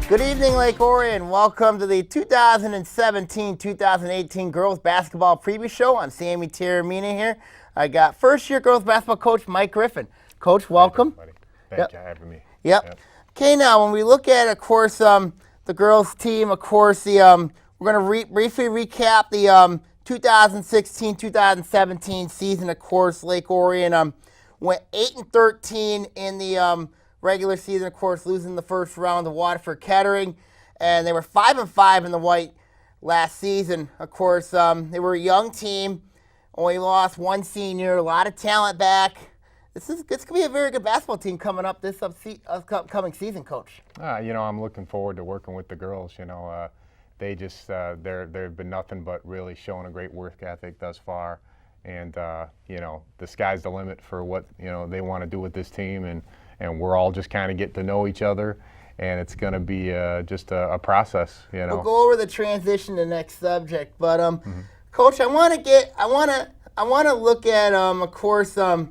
Good evening, Lake Orion. Welcome to the 2017-2018 Girls Basketball Preview Show. I'm Sammy Taormina here. I got first-year girls basketball coach Mike Griffin. Coach, welcome. Thank you for having me. Yep. Okay, now when we look at, of course, the girls team, of course, we're going to briefly recap the 2016-2017 season. Of course, Lake Orion went 8-13 in the regular season, of course, losing the first round to Waterford Kettering, and they were 5-5 in the white last season. Of course, they were a young team, only lost one senior, a lot of talent back. It's going to be a very good basketball team coming up this upcoming season, Coach. I'm looking forward to working with the girls. They've been nothing but really showing a great work ethic thus far, and the sky's the limit for what they want to do with this team, and we're all just kind of getting to know each other, and it's going to be just a process. We'll go over the transition to the next subject, but Coach, I want to look at of course the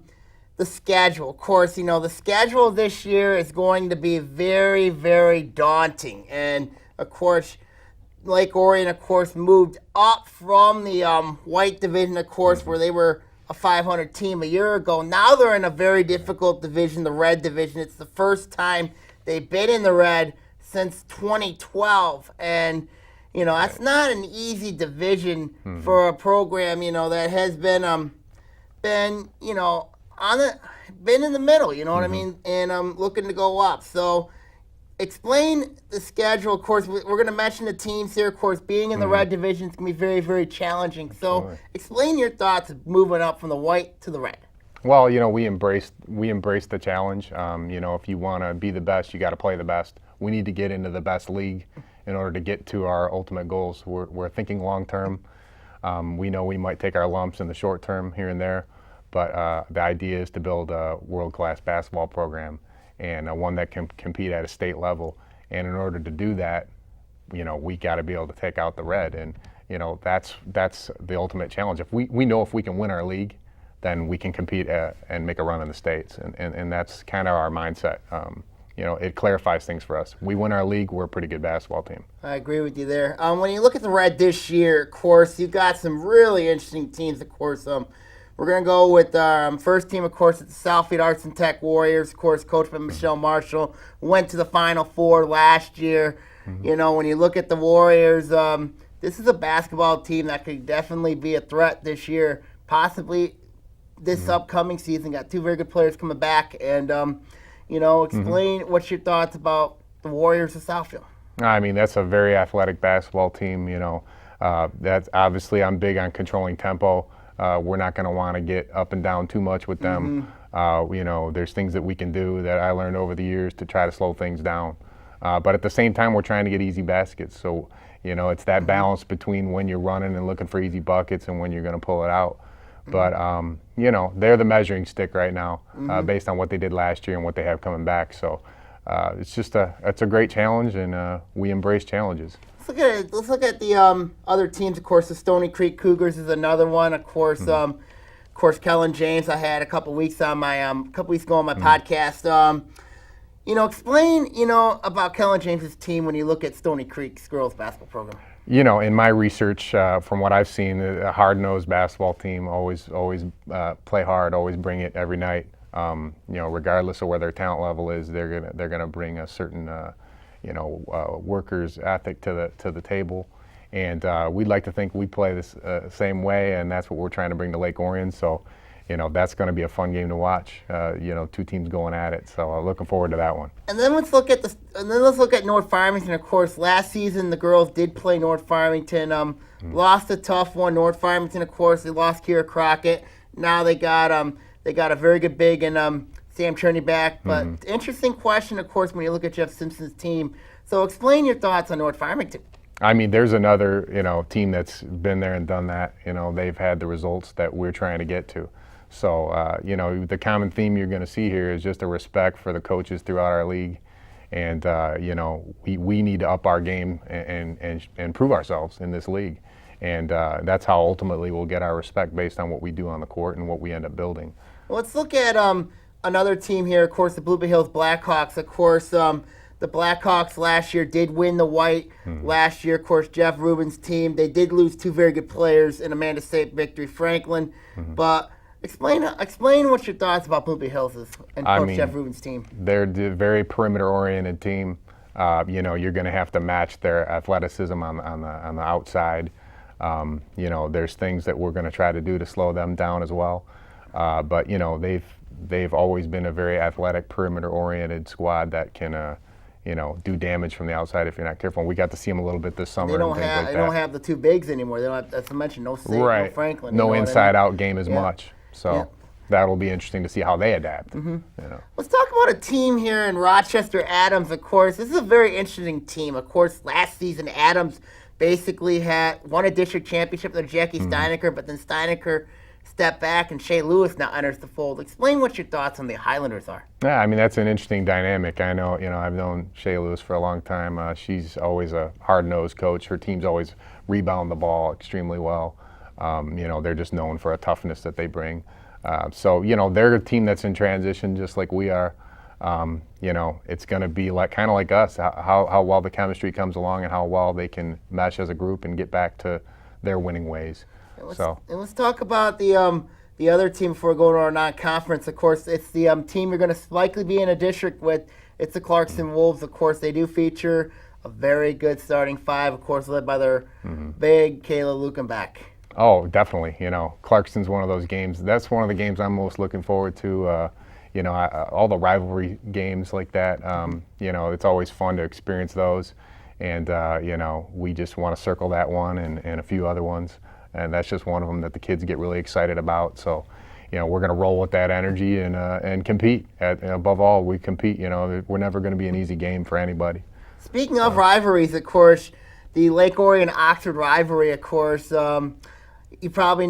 schedule. Of course, the schedule this year is going to be very, very daunting, and of course, Lake Orion, of course, moved up from the white division, of course, where they were a 500 team a year ago. Now they're in a very difficult division, the red division. It's the first time they've been in the red since 2012, and that's not an easy division for a program that has been been in the middle. You know what I mean, and looking to go up. So explain the schedule. Of course, we're going to mention the teams here. Of course, being in the red division is going to be very, very challenging. So explain your thoughts of moving up from the white to the red. Well, we embrace the challenge. If you want to be the best, you got to play the best. We need to get into the best league in order to get to our ultimate goals. We're thinking long term. We know we might take our lumps in the short term here and there, but the idea is to build a world-class basketball program, and one that can compete at a state level. And in order to do that, we got to be able to take out the red, and that's the ultimate challenge. If we know if we can win our league, then we can compete and make a run in the states, and that's kind of our mindset. It clarifies things for us. We win our league, we're a pretty good basketball team. I agree with you there. When you look at the red this year, of course, you've got some really interesting teams. Of course, we're going to go with our first team, of course, it's the Southfield Arts and Tech Warriors, of course, coached by Michelle Marshall. Went to the Final Four last year. When you look at the Warriors, this is a basketball team that could definitely be a threat this year, possibly this upcoming season. Got two very good players coming back. And, explain what's your thoughts about the Warriors of Southfield. I mean, that's a very athletic basketball team. That's obviously, I'm big on controlling tempo. We're not going to want to get up and down too much with them. There's things that we can do that I learned over the years to try to slow things down. But at the same time, we're trying to get easy baskets. So, it's that balance between when you're running and looking for easy buckets and when you're going to pull it out. But, they're the measuring stick right now based on what they did last year and what they have coming back. So it's a great challenge, and we embrace challenges. Let's look at the other teams. Of course, the Stony Creek Cougars is another one. Of course, Kellen James I had a couple weeks ago on my podcast. Explain about Kellen James's team when you look at Stony Creek's girls basketball program. In my research, from what I've seen, a hard-nosed basketball team, always play hard, always bring it every night. Regardless of where their talent level is, they're gonna bring a certain workers' ethic to the table, and we'd like to think we play this same way, and that's what we're trying to bring to Lake Orion. So, that's going to be a fun game to watch. Two teams going at it. So, looking forward to that one. And then let's look at North Farmington. Of course, last season the girls did play North Farmington. Lost a tough one. North Farmington, of course, they lost Kira Crockett. Now they got a very good big and Sam Cherney back. But interesting question, of course, when you look at Jeff Simpson's team. So explain your thoughts on North Farmington. I mean, there's another team that's been there and done that. They've had the results that we're trying to get to. So the common theme you're going to see here is just a respect for the coaches throughout our league, and we need to up our game and prove ourselves in this league. And that's how ultimately we'll get our respect based on what we do on the court and what we end up building. Well, let's look at another team here, of course, the Blue Bay Hills Blackhawks. Of course, the the Blackhawks last year did win the white. Last year, of course, Jeff Rubin's team, they did lose 2 very good players in Amanda State, Victory Franklin. But explain what your thoughts about Poopy Hills is and Coach Jeff Rubin's team. They're a very perimeter-oriented team. You're going to have to match their athleticism on the outside. There's things that we're going to try to do to slow them down as well. But they've always been a very athletic, perimeter-oriented squad that can do damage from the outside if you're not careful. And we got to see them a little bit this summer. They don't have the 2 bigs anymore. They don't have, as I mentioned, no State, no Franklin. No inside-out game as much. So that'll be interesting to see how they adapt. Let's talk about a team here in Rochester, Adams, of course. This is a very interesting team. Of course, last season, Adams basically won a district championship with Jackie Steinecker, but then Steinecker stepped back and Shea Lewis now enters the fold. Explain what your thoughts on the Highlanders are. Yeah, that's an interesting dynamic. I know, I've known Shea Lewis for a long time. She's always a hard-nosed coach. Her teams always rebound the ball extremely well. They're just known for a toughness that they bring. They're a team that's in transition just like we are. It's going to be kind of like us, how well the chemistry comes along and how well they can mesh as a group and get back to their winning ways. And let's talk about the other team before we go to our non-conference. Of course, it's the team you're going to likely be in a district with. It's the Clarkson Wolves. Of course, they do feature a very good starting 5, of course, led by their big Kayla Lukenbach. Oh, definitely. Clarkson's one of those games. That's one of the games I'm most looking forward to. All the rivalry games like that, it's always fun to experience those. And, we just want to circle that one and a few other ones. And that's just one of them that the kids get really excited about. So, we're going to roll with that energy and compete. Above all, we compete. We're never going to be an easy game for anybody. Speaking of rivalries, of course, the Lake Orion Oxford rivalry, of course, you probably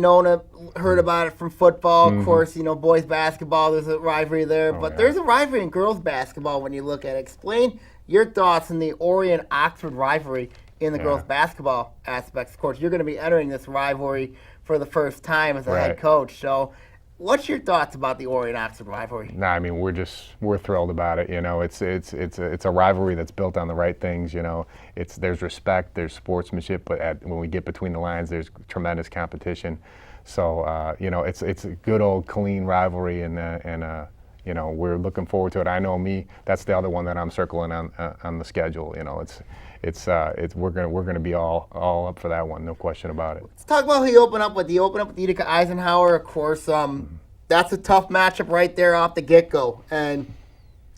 heard about it from football. Of course, boys basketball, there's a rivalry there. But there's a rivalry in girls basketball when you look at it. Explain your thoughts on the Orion Oxford rivalry in the girls basketball aspects. Of course, you're going to be entering this rivalry for the first time as a head coach. So what's your thoughts about the Orion Oxford rivalry? We're thrilled about it. It's a rivalry that's built on the right things. There's respect, there's sportsmanship, but when we get between the lines, there's tremendous competition. So it's a good old clean rivalry, and we're looking forward to it. I know that's the other one that I'm circling on the schedule. We're gonna be all up for that one, no question about it. Let's talk about who you open up with. You open up with Utica Eisenhower, of course. That's a tough matchup right there off the get-go. And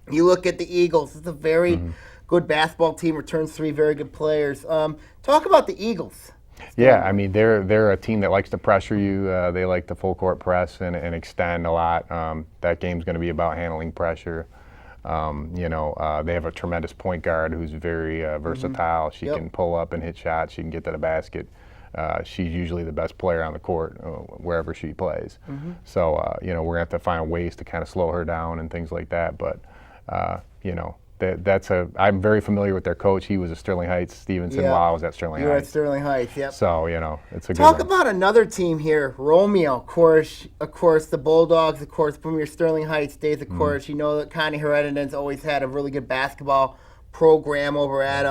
you look at the Eagles. It's a very good basketball team. Returns 3 very good players. Talk about the Eagles. Yeah, they're a team that likes to pressure you. They like the full court press and extend a lot. That game's going to be about handling pressure. They have a tremendous point guard who's very versatile. She can pull up and hit shots. She can get to the basket. She's usually the best player on the court wherever she plays. So, we're going to have to find ways to kind of slow her down and things like that. But, I'm very familiar with their coach. He was at Sterling Heights. Stevenson while I was at Sterling Heights. You were at Sterling Heights, yep. So, it's a good Talk one. about another team here, Romeo, of course, the Bulldogs, of course, from your Sterling Heights days, of course. You know that Connie Heredinen's always had a really good basketball program over at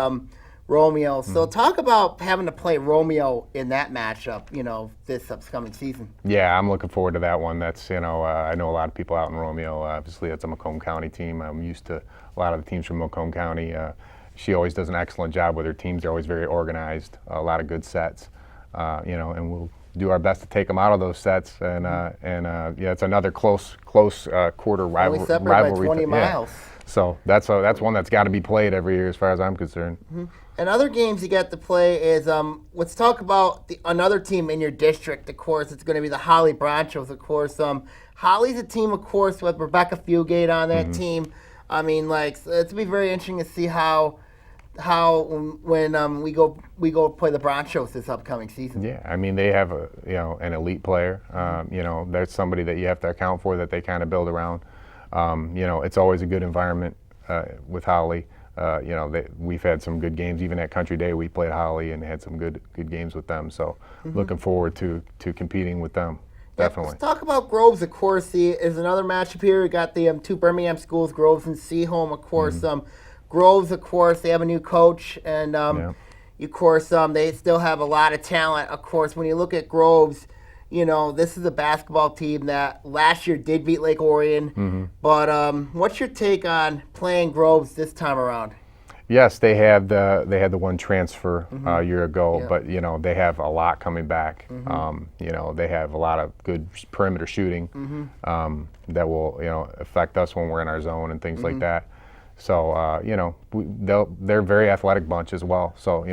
Romeo. So talk about having to play Romeo in that matchup, this upcoming season. Yeah, I'm looking forward to that one. That's, I know a lot of people out in Romeo. Obviously, it's a Macomb County team. I'm used to a lot of the teams from Macomb County. She always does an excellent job with her teams. They're always very organized, a lot of good sets, and we'll do our best to take them out of those sets. And it's another close quarter rivalry. Only separated by 20 miles. So that's one that's got to be played every year as far as I'm concerned. And other games you get to play is, let's talk about another team in your district, of course. It's going to be the Holly Bronchos, of course. Holly's a team, of course, with Rebecca Fugate on that team. It's going to be very interesting to see how when we go play the Bronchos this upcoming season. Yeah, they have an elite player. There's somebody that you have to account for that they kind of build around. It's always a good environment with Holly. We've had some good games. Even at Country Day, we played Holly and had some good games with them. So looking forward to competing with them. Definitely. Let's talk about Groves, of course. There's another matchup here. We got the 2 Birmingham schools, Groves and Seaholm, of course. Groves, of course, they have a new coach, and of course, they still have a lot of talent. Of course, when you look at Groves, this is a basketball team that last year did beat Lake Orion. But what's your take on playing Groves this time around? Yes, they had the one transfer a year ago, but they have a lot coming back. They have a lot of good perimeter shooting that will affect us when we're in our zone and things like that. So they're a very athletic bunch as well. So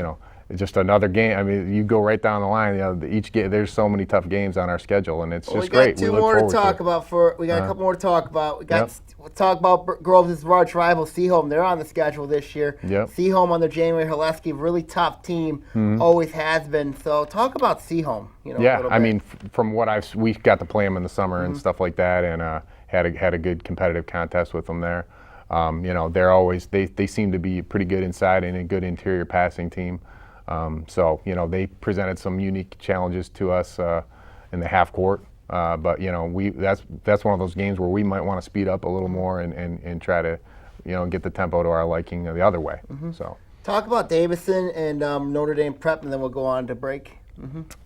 it's just another game. I mean, you go right down the line. Each game, there's so many tough games on our schedule, and it's just great. We got two more to talk about. We got a couple more to talk about. We'll talk about Groves' arch rival, Seaholm. They're on the schedule this year. Seaholm under January Haleski, really tough team, always has been. So talk about Seaholm. I mean, from what we got to play them in the summer and stuff like that, and had a good competitive contest with them there. They're always they seem to be a pretty good inside and a good interior passing team. So they presented some unique challenges to us in the half court. But that's one of those games where we might want to speed up a little more and try to get the tempo to our liking the other way. So talk about Davison and Notre Dame Prep, and then we'll go on to break.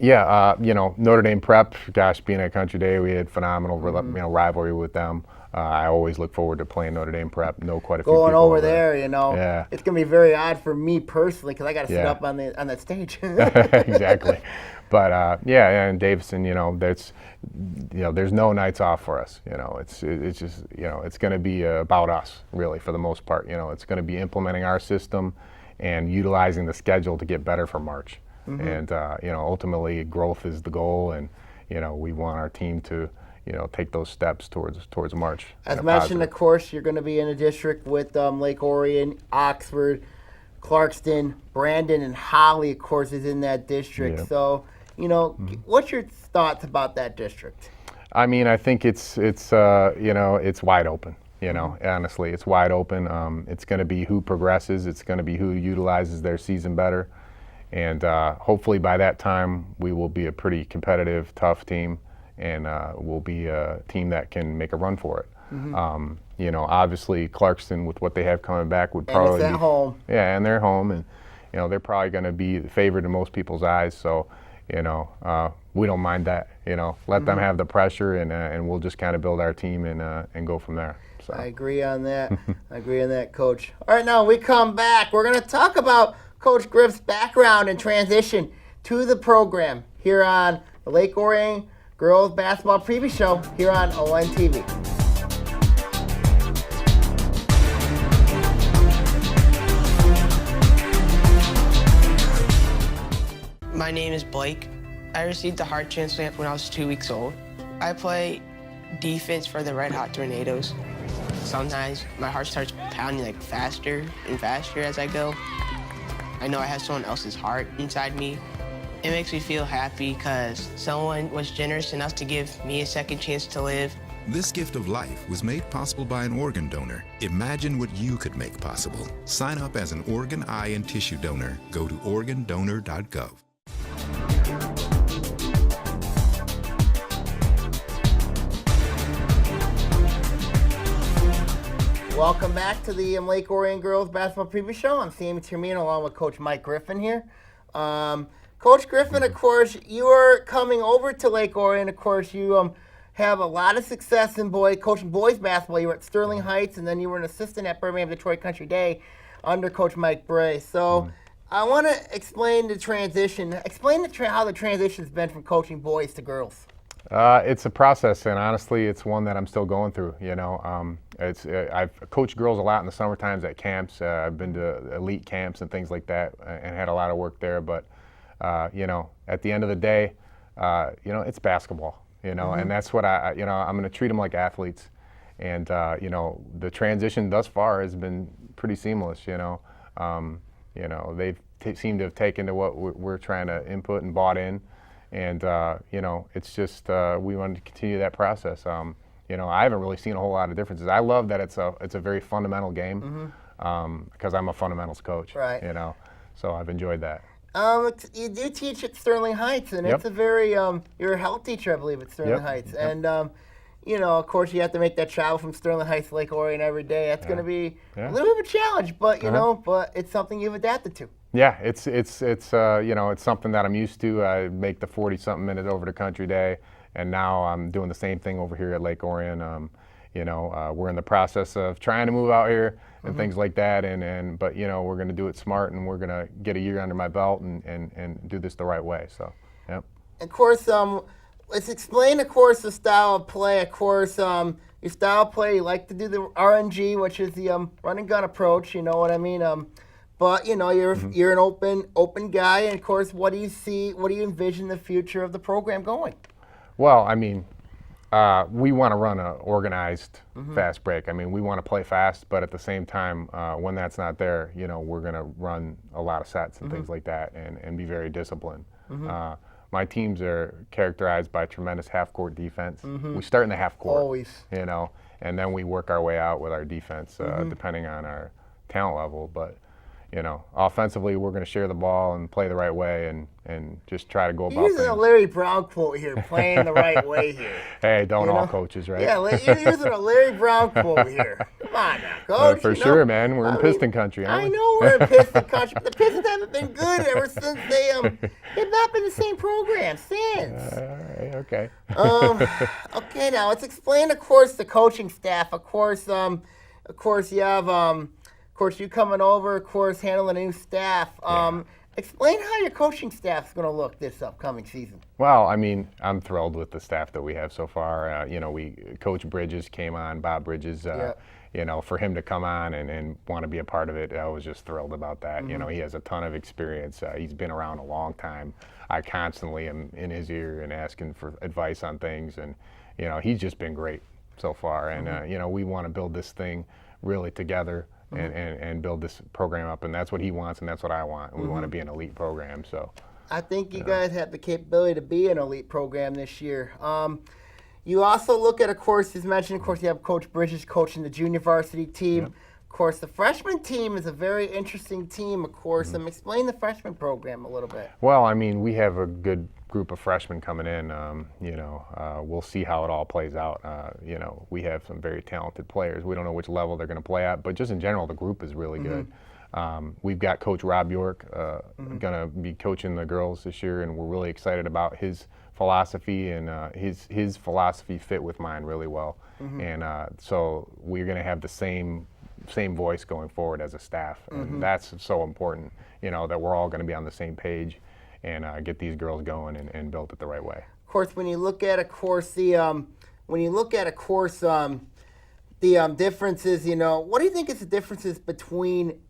Notre Dame Prep, gosh, being at Country Day, we had phenomenal rivalry with them. I always look forward to playing Notre Dame Prep. Know quite a few people over there. It's gonna be very odd for me personally because I got to sit up on that stage. Exactly, but and Davison, there's no nights off for us. It's just it's gonna be about us really for the most part. It's gonna be implementing our system and utilizing the schedule to get better for March. And ultimately growth is the goal, and we want our team to take those steps towards March. As mentioned, of course, you're going to be in a district with Lake Orion, Oxford, Clarkston, Brandon, and Holly, of course, is in that district. So, what's your thoughts about that district? I mean, I think it's wide open. Honestly, it's wide open. It's going to be who progresses. It's going to be who utilizes their season better. And hopefully by that time, we will be a pretty competitive, tough team. And we'll be a team that can make a run for it. Obviously Clarkston with what they have coming back would probably be home. Yeah, and they're home, and they're probably going to be the favorite in most people's eyes. So we don't mind that. Let them have the pressure, and we'll just kind of build our team and go from there. So. I agree on that. I agree on that, Coach. All right, now we come back. We're going to talk about Coach Griff's background and transition to the program here on the Lake Orion Girls Basketball Preview Show here on ON TV. My name is Blake. I received a heart transplant when I was 2 weeks old. I play defense for the Red Hot Tornadoes. Sometimes my heart starts pounding faster and faster as I go. I know I have someone else's heart inside me. It makes me feel happy because someone was generous enough to give me a second chance to live. This gift of life was made possible by an organ donor. Imagine what you could make possible. Sign up as an organ, eye, and tissue donor. Go to organdonor.gov. Welcome back to the Lake Orion Girls Basketball Preview Show. I'm Sammy Taormina along with Coach Mike Griffin here. Coach Griffin, of course, you are coming over to Lake Orion. Of course, you have a lot of success in coaching boys basketball. You were at Sterling Heights, and then you were an assistant at Birmingham Detroit Country Day under Coach Mike Bray. So I want to explain the transition. Explain how the transition's been from coaching boys to girls. It's a process, and honestly, it's one that I'm still going through. I've coached girls a lot in the summer times at camps. I've been to elite camps and things like that, and had a lot of work there. But at the end of the day, it's basketball. And that's what I'm going to treat them like athletes. And the transition thus far has been pretty seamless. They've seemed to have taken to what we're trying to input and bought in. And, it's just we wanted to continue that process. I haven't really seen a whole lot of differences. I love that it's a very fundamental game because I'm a fundamentals coach. Right. So I've enjoyed that. You do teach at Sterling Heights, and it's a very you're a health teacher, I believe, at Sterling Heights. And of course, you have to make that travel from Sterling Heights to Lake Orion every day. That's going to be Yeah. a little bit of a challenge, but but it's something you've adapted to. Yeah, it's something that I'm used to. I make the 40-something minute over the country day, and now I'm doing the same thing over here at Lake Orion. We're in the process of trying to move out here and things like that, but we're going to do it smart, and we're going to get a year under my belt and do this the right way. So, yep. Of course, let's explain, of course, the style of play. Of course, your style of play, you like to do the RNG, which is the run and gun approach. You know what I mean? But you're an open guy, and of course, what do you see? What do you envision the future of the program going? Well, I mean, we want to run an organized fast break. I mean, we want to play fast, but at the same time, when that's not there, we're going to run a lot of sets and things like that, and be very disciplined. My teams are characterized by tremendous half-court defense. We start in the half-court, Always. And then we work our way out with our defense, depending on our talent level. But offensively, we're going to share the ball and play the right way, and just try to go about You're using things. a Larry Brown quote here, playing the right way here. Hey, don't all coaches, right? Yeah, you're using a Larry Brown quote here. Come on now, Coach. For sure, man. We're in Piston country, aren't I we? know we're in Piston country, but the Pistons haven't been good ever since they've not been the same program since. All right, okay. Okay, now let's explain, of course, the coaching staff. Of course, you have, of course, you coming over, of course, handling a new staff. Explain how your coaching staff is going to look this upcoming season. Well, I mean, I'm thrilled with the staff that we have so far. Coach Bridges came on, Bob Bridges. For him to come on and want to be a part of it, I was just thrilled about that. He has a ton of experience. He's been around a long time. I constantly am in his ear and asking for advice on things, and he's just been great so far. And we want to build this thing really together. And build this program up, and that's what he wants, and that's what I want. And we want to be an elite program. So, I think you guys have the capability to be an elite program this year. You also look at, of course, as mentioned, of course, you have Coach Bridges coaching the junior varsity team. Yep. Of course, the freshman team is a very interesting team, of course. Explain the freshman program a little bit. Well, I mean, we have a good group of freshmen coming in. We'll see how it all plays out. We have some very talented players. We don't know which level they're going to play at, but just in general, the group is really good. We've got Coach Rob York going to be coaching the girls this year, and we're really excited about his philosophy, and his philosophy fit with mine really well. And so we're going to have the same voice going forward as a staff, and that's so important. That we're all going to be on the same page and get these girls going and build it the right way. Of course, when you look at, of course, the differences, what do you think is the differences between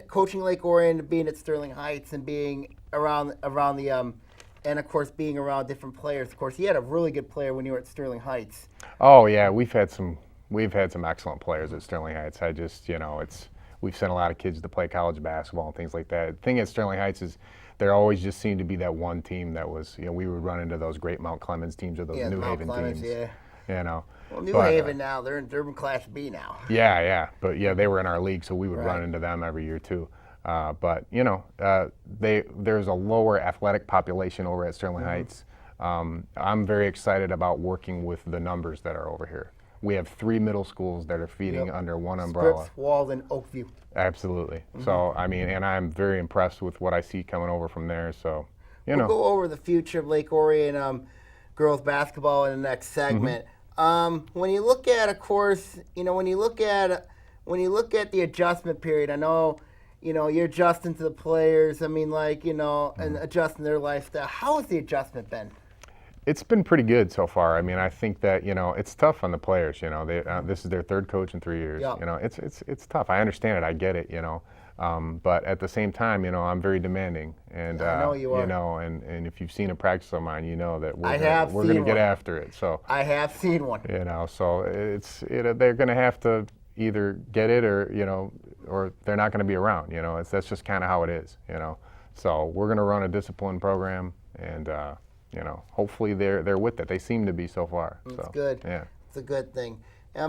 coaching Lake Orion and being at Sterling Heights and being around and of course being around different players? Of course, you had a really good player when you were at Sterling Heights. Oh yeah, we've had some excellent players at Sterling Heights. We've sent a lot of kids to play college basketball and things like that. The thing at Sterling Heights is there always just seemed to be that one team that was, we would run into those great Mount Clemens teams or those New Haven teams. Yeah. Well, New Haven now, they're in Class B now. Yeah. But they were in our league, so we would run into them every year too. But there's a lower athletic population over at Sterling Heights. I'm very excited about working with the numbers that are over here. We have 3 middle schools that are feeding under one umbrella. Scripps, Walden, Oakview. Absolutely. So, I mean, and I'm very impressed with what I see coming over from there. So, We'll go over the future of Lake Orion girls basketball in the next segment. When you look at, of course, when you look at the adjustment period, I know, you're adjusting to the players. I mean, and adjusting their lifestyle. How has the adjustment been? It's been pretty good so far. I mean, I think that it's tough on the players. This is their 3rd coach in 3 years. Yep. It's tough. I understand it. I get it. But at the same time, I'm very demanding. And I know you are. And if you've seen a practice of mine, you know that we're going to get after it. So I have seen one. So they're going to have to either get it or they're not going to be around. That's just kind of how it is. So we're going to run a disciplined program, and hopefully they're with it. They seem to be so far. That's good. Yeah. It's a good thing.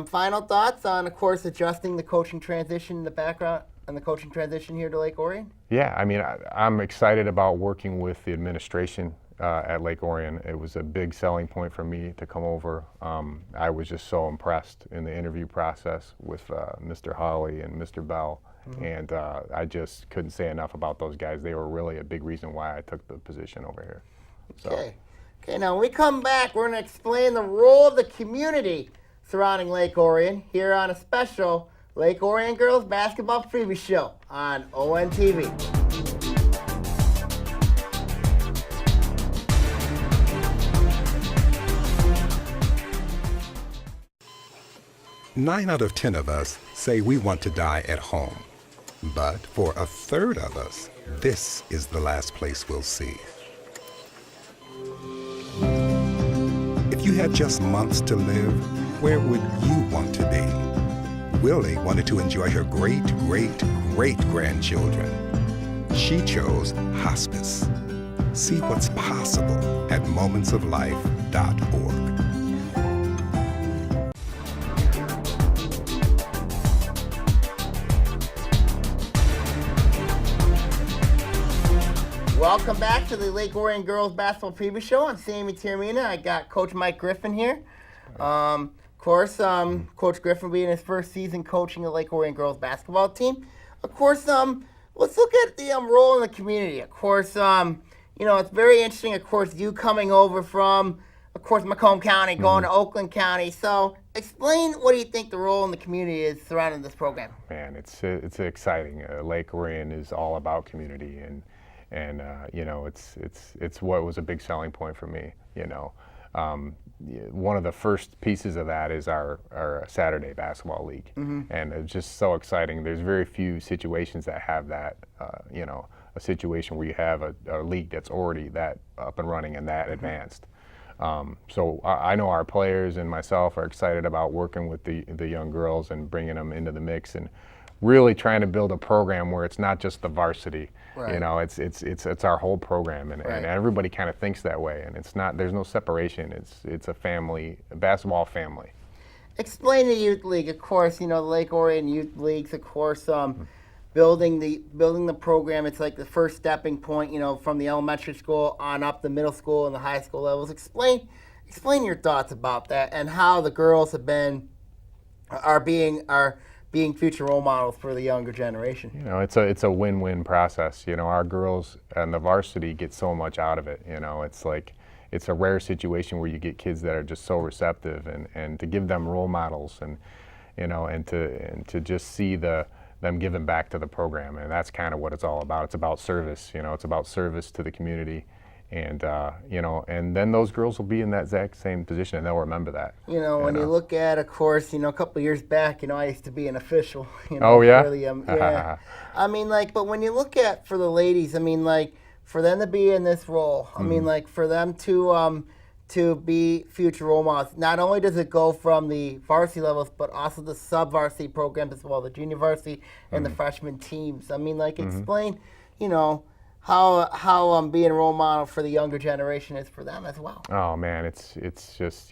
Final thoughts on, of course, adjusting the coaching transition in the background and the coaching transition here to Lake Orion? Yeah, I mean, I'm excited about working with the administration at Lake Orion. It was a big selling point for me to come over. I was just so impressed in the interview process with Mr. Hawley and Mr. Bell, and I just couldn't say enough about those guys. They were really a big reason why I took the position over here. So. Okay, now when we come back, we're going to explain the role of the community surrounding Lake Orion here on a special Lake Orion Girls Basketball Preview Show on ONTV. 9 out of 10 of us say we want to die at home. But for a third of us, this is the last place we'll see. If you had just months to live, where would you want to be? Willie wanted to enjoy her great-great-great-grandchildren. She chose hospice. See what's possible at momentsoflife.org. Welcome back to the Lake Orion Girls Basketball Preview Show. I'm Sammy Taormina. I got Coach Mike Griffin here. Of course, Coach Griffin being his first season coaching the Lake Orion Girls Basketball team. Of course, let's look at the role in the community. Of course, it's very interesting, of course, you coming over from, of course, Macomb County, going to Oakland County. So explain what do you think the role in the community is surrounding this program? Man, it's exciting. Lake Orion is all about community, and it's what was a big selling point for me. One of the first pieces of that is our Saturday basketball league, and it's just so exciting. There's very few situations that have that, a situation where you have a league that's already that up and running and that advanced. So I know our players and myself are excited about working with the young girls and bringing them into the mix and really trying to build a program where it's not just the varsity. Right. It's our whole program, and everybody kind of thinks that way, and it's not. There's no separation. It's a family, a basketball family. Explain the youth league, of course. The Lake Orion youth leagues, of course. Building the program. It's like the first stepping point. From the elementary school on up the middle school and the high school levels. Explain your thoughts about that and how the girls are being future role models for the younger generation. It's a win-win process. Our girls and the varsity get so much out of it. It's a rare situation where you get kids that are just so receptive, and to give them role models and to just see them giving back to the program, and that's kind of what it's all about. It's about service. It's about service to the community. And and then those girls will be in that exact same position, and they'll remember that. When you look at, of course, a couple of years back, I used to be an official. Oh yeah. Really, yeah. But when you look at for the ladies, for them to be in this role, for them to be future role models. Not only does it go from the varsity levels, but also the sub-varsity programs as well, the junior varsity and the freshman teams. Explain, how being a role model for the younger generation is for them as well. Oh man, it's just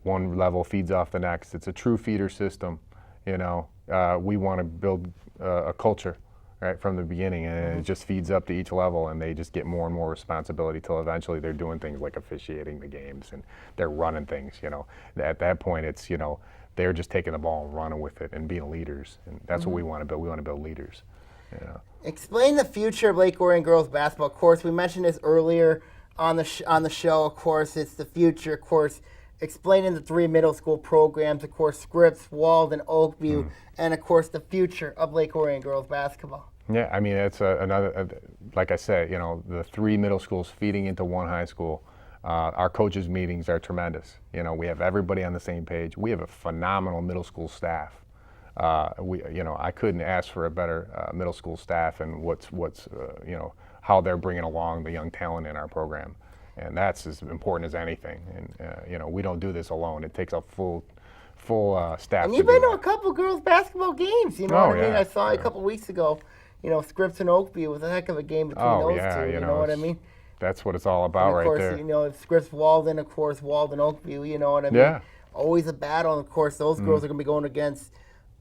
one level feeds off the next. It's a true feeder system. We want to build a culture right from the beginning, and it just feeds up to each level, and they just get more and more responsibility till eventually they're doing things like officiating the games and they're running things. At that point, it's they're just taking the ball and running with it and being leaders, and that's what we want to build. We want to build leaders. Explain the future of Lake Orion girls basketball. Of course, we mentioned this earlier on the show. Of course, it's the future. Of course, explaining the 3 middle school programs. Of course, Scripps, Walden, Oakview, and of course the future of Lake Orion girls basketball. Yeah, it's another. Like I said, the 3 middle schools feeding into 1 high school. Our coaches' meetings are tremendous. We have everybody on the same page. We have a phenomenal middle school staff. I couldn't ask for a better middle school staff, and how they're bringing along the young talent in our program, and that's as important as anything. And we don't do this alone. It takes a full staff. And you've been to a couple girls basketball games. I saw a couple weeks ago. Scripps and Oakview was a heck of a game between those two. You know what I mean? That's what it's all about, right there. Of course, Scripps, Walden, of course, Walden, Oakview. You know what I mean? Yeah. Always a battle. And of course, those girls are going to be going against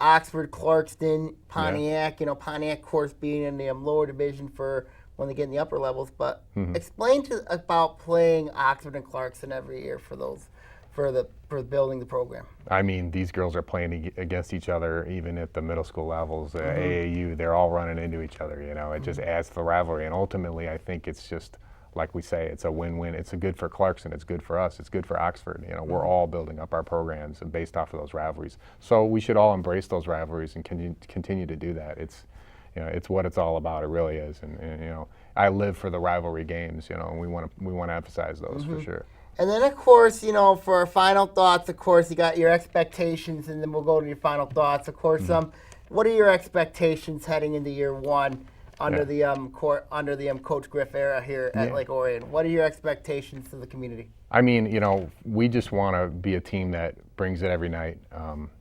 Oxford, Clarkston, Pontiac. Pontiac, of course, being in the lower division for when they get in the upper levels. But explain about playing Oxford and Clarkson every year for building the program. I mean, these girls are playing against each other even at the middle school levels. AAU, they're all running into each other. You know, it just adds to the rivalry. And ultimately, I think it's just, like we say, it's a win-win. It's good for Clarkson. It's good for us. It's good for Oxford. You know, we're all building up our programs and based off of those rivalries. So we should all embrace those rivalries and continue to do that. It's, you know, it's what it's all about. It really is. And you know, I live for the rivalry games. You know, and we want to emphasize those for sure. And then, of course, you know, for our final thoughts, of course, you got your expectations, and then we'll go to your final thoughts. Of course, what are your expectations heading into year one under the Coach Griff era here at Lake Orion? What are your expectations to the community? I mean, you know, we just want to be a team that brings it every night.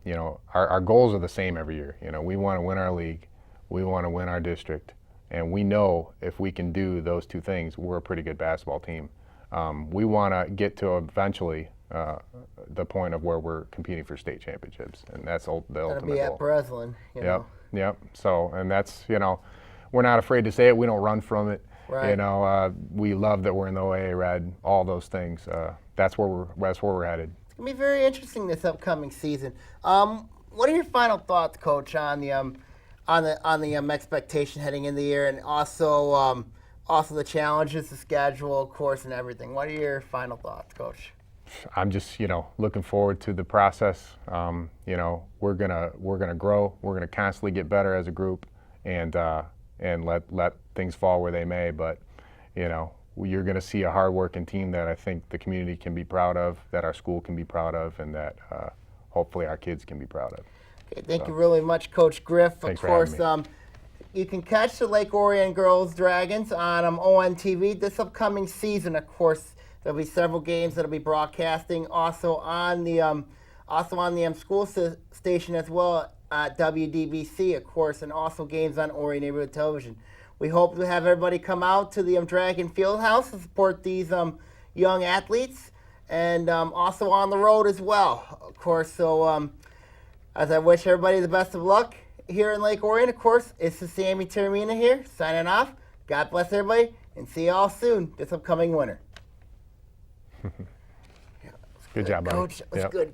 You know, our goals are the same every year. You know, we want to win our league, we want to win our district, and we know if we can do those two things, we're a pretty good basketball team. We want to get to eventually the point of where we're competing for state championships, and that's the ultimate goal. That'll be at Breslin. Yep. So, and that's, you know, we're not afraid to say it. We don't run from it. Right. You know, we love that we're in the OAA Red. All those things. That's where we're headed. It's gonna be very interesting this upcoming season. What are your final thoughts, Coach, on the expectation heading in the year, and also the challenges, the schedule, of course, and everything? What are your final thoughts, Coach? I'm just, you know, looking forward to the process. You know, we're gonna grow. We're gonna constantly get better as a group, and let things fall where they may. But, you know, you're gonna see a hard-working team that I think the community can be proud of, that our school can be proud of, and that hopefully our kids can be proud of. Okay, thank you really much, Coach Griff. Thanks of course, for having me. You can catch the Lake Orion Girls Dragons on ONTV this upcoming season. Of course, there'll be several games that'll be broadcasting also on the school station as well at WDBC, of course, and also games on Orion Neighborhood Television. We hope to have everybody come out to the Dragon Fieldhouse to support these young athletes, and also on the road as well, of course. So as I wish everybody the best of luck here in Lake Orion, of course, it's the Sammy Taormina here, signing off. God bless everybody, and see you all soon this upcoming winter. Good job, buddy. Coach, that was good.